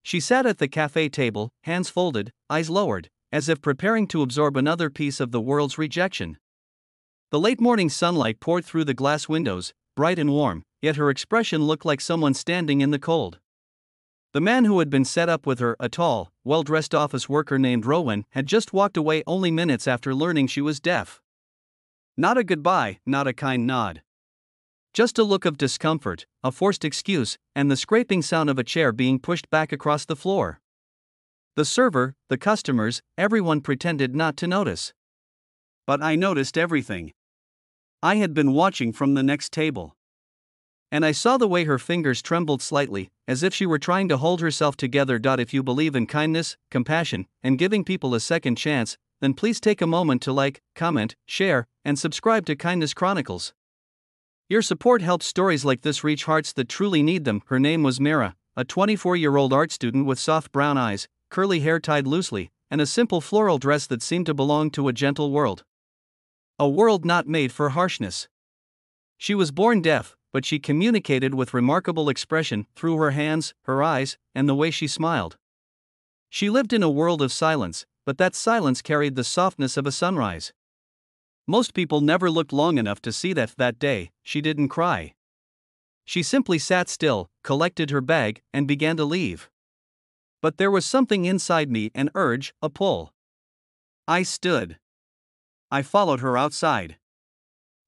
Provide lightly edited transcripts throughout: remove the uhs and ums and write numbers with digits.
She sat at the cafe table, hands folded, eyes lowered, as if preparing to absorb another piece of the world's rejection. The late morning sunlight poured through the glass windows, bright and warm, yet her expression looked like someone standing in the cold. The man who had been set up with her, a tall, well-dressed office worker named Rowan, had just walked away only minutes after learning she was deaf. Not a goodbye, not a kind nod. Just a look of discomfort, a forced excuse, and the scraping sound of a chair being pushed back across the floor. The server, the customers, everyone pretended not to notice. But I noticed everything. I had been watching from the next table. And I saw the way her fingers trembled slightly, as if she were trying to hold herself together. If you believe in kindness, compassion, and giving people a second chance, then please take a moment to like, comment, share, and subscribe to Kindness Chronicles. Your support helps stories like this reach hearts that truly need them. Her name was Mira, a 24-year-old art student with soft brown eyes, curly hair tied loosely, and a simple floral dress that seemed to belong to a gentle world. A world not made for harshness. She was born deaf, but she communicated with remarkable expression through her hands, her eyes, and the way she smiled. She lived in a world of silence, but that silence carried the softness of a sunrise. Most people never looked long enough to see that day, she didn't cry. She simply sat still, collected her bag, and began to leave. But there was something inside me, an urge, a pull. I stood. I followed her outside.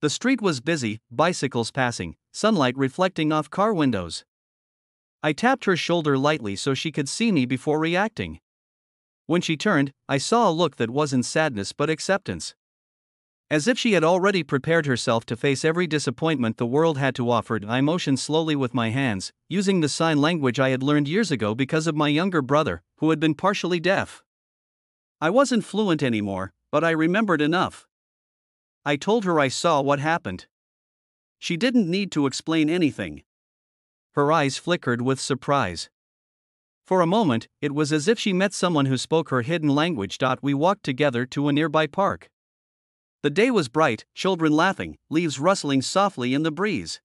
The street was busy, bicycles passing, sunlight reflecting off car windows. I tapped her shoulder lightly so she could see me before reacting. When she turned, I saw a look that wasn't sadness but acceptance. As if she had already prepared herself to face every disappointment the world had to offer. I motioned slowly with my hands, using the sign language I had learned years ago because of my younger brother, who had been partially deaf. I wasn't fluent anymore, but I remembered enough. I told her I saw what happened. She didn't need to explain anything. Her eyes flickered with surprise. For a moment, it was as if she met someone who spoke her hidden language. We walked together to a nearby park. The day was bright, children laughing, leaves rustling softly in the breeze.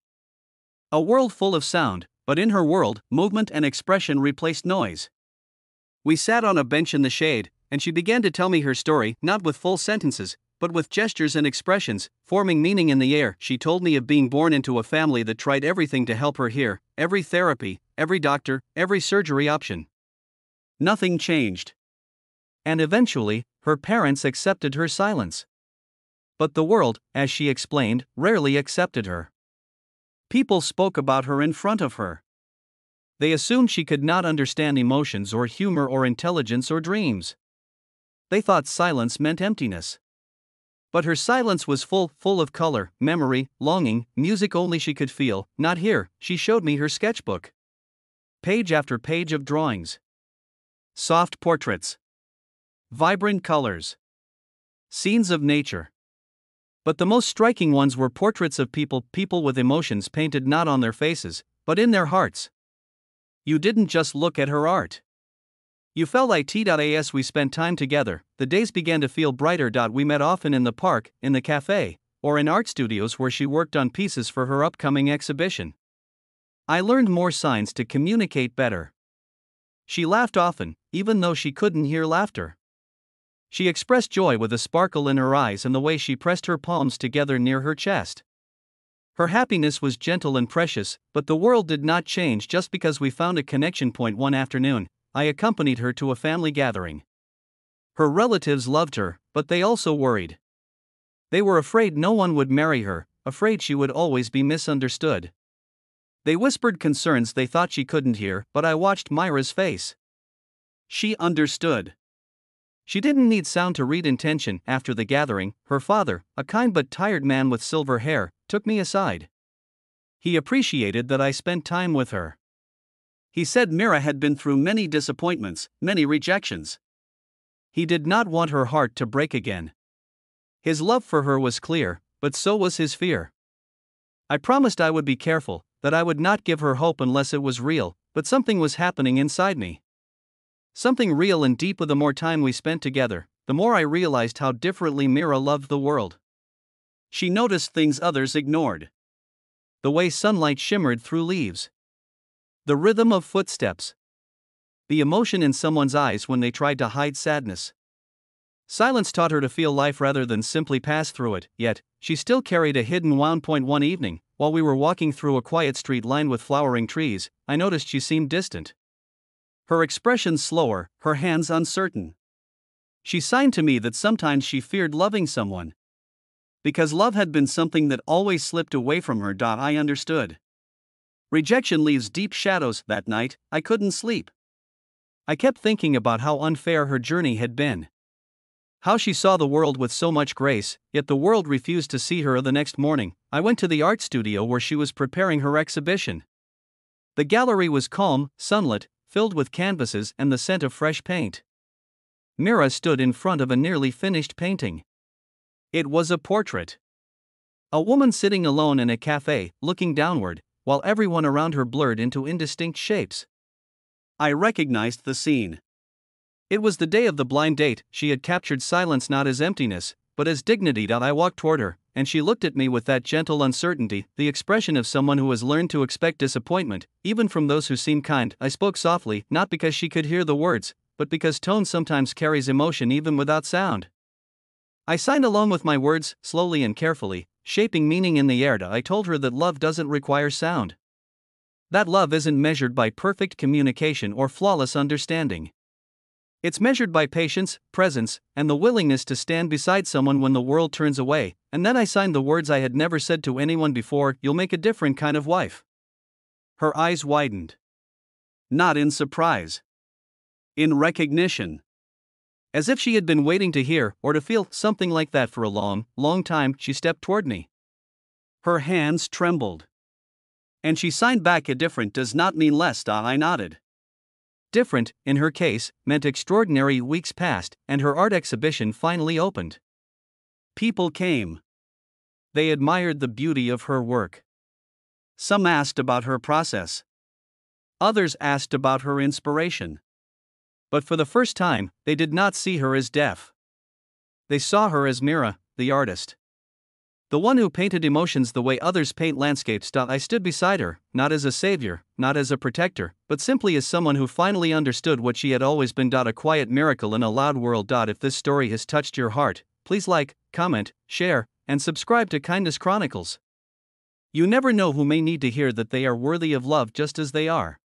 A world full of sound, but in her world, movement and expression replaced noise. We sat on a bench in the shade, and she began to tell me her story, not with full sentences, but with gestures and expressions, forming meaning in the air. She told me of being born into a family that tried everything to help her hear, every therapy, every doctor, every surgery option. Nothing changed. And eventually, her parents accepted her silence. But the world, as she explained, rarely accepted her. People spoke about her in front of her. They assumed she could not understand emotions or humor or intelligence or dreams. They thought silence meant emptiness. But her silence was full of color, memory, longing, music only she could feel, not hear. She showed me her sketchbook. Page after page of drawings. Soft portraits. Vibrant colors. Scenes of nature. But the most striking ones were portraits of people with emotions painted not on their faces, but in their hearts. You didn't just look at her art. You felt it. As we spent time together, the days began to feel brighter. We met often in the park, in the cafe, or in art studios where she worked on pieces for her upcoming exhibition. I learned more signs to communicate better. She laughed often, even though she couldn't hear laughter. She expressed joy with a sparkle in her eyes and the way she pressed her palms together near her chest. Her happiness was gentle and precious, but the world did not change just because we found a connection point. One afternoon, I accompanied her to a family gathering. Her relatives loved her, but they also worried. They were afraid no one would marry her, afraid she would always be misunderstood. They whispered concerns they thought she couldn't hear, but I watched Myra's face. She understood. She didn't need sound to read intention. After the gathering, her father, a kind but tired man with silver hair, took me aside. He appreciated that I spent time with her. He said Mira had been through many disappointments, many rejections. He did not want her heart to break again. His love for her was clear, but so was his fear. I promised I would be careful, that I would not give her hope unless it was real, but something was happening inside me. Something real and deep. The more time we spent together, the more I realized how differently Mira loved the world. She noticed things others ignored. The way sunlight shimmered through leaves. The rhythm of footsteps. the emotion in someone's eyes when they tried to hide sadness. Silence taught her to feel life rather than simply pass through it, yet, she still carried a hidden wound. One evening, while we were walking through a quiet street lined with flowering trees, I noticed she seemed distant. Her expression slower, her hands uncertain. She signed to me that sometimes she feared loving someone. Because love had been something that always slipped away from her. I understood. Rejection leaves deep shadows. That night, I couldn't sleep. I kept thinking about how unfair her journey had been. How she saw the world with so much grace, yet the world refused to see her. The next morning, I went to the art studio where she was preparing her exhibition. The gallery was calm, sunlit, filled with canvases and the scent of fresh paint. Mira stood in front of a nearly finished painting. It was a portrait. A woman sitting alone in a cafe, looking downward, while everyone around her blurred into indistinct shapes. I recognized the scene. It was the day of the blind date. She had captured silence not as emptiness, but as dignity. I walked toward her, and she looked at me with that gentle uncertainty, the expression of someone who has learned to expect disappointment, even from those who seem kind. I spoke softly, not because she could hear the words, but because tone sometimes carries emotion even without sound. I signed along with my words, slowly and carefully, shaping meaning in the air. I told her that love doesn't require sound. That love isn't measured by perfect communication or flawless understanding. It's measured by patience, presence, and the willingness to stand beside someone when the world turns away. And then I signed the words I had never said to anyone before: you'll make a different kind of wife. Her eyes widened. Not in surprise. In recognition. As if she had been waiting to hear or to feel something like that for a long, long time. She stepped toward me. Her hands trembled. And she signed back: a different does not mean less. I nodded. Different, in her case, meant extraordinary. Weeks passed, and her art exhibition finally opened. People came. They admired the beauty of her work. Some asked about her process. Others asked about her inspiration. But for the first time, they did not see her as deaf. They saw her as Mira, the artist. The one who painted emotions the way others paint landscapes. I stood beside her, not as a savior, not as a protector, but simply as someone who finally understood what she had always been. A quiet miracle in a loud world. If this story has touched your heart, please like, comment, share, and subscribe to Kindness Chronicles. You never know who may need to hear that they are worthy of love just as they are.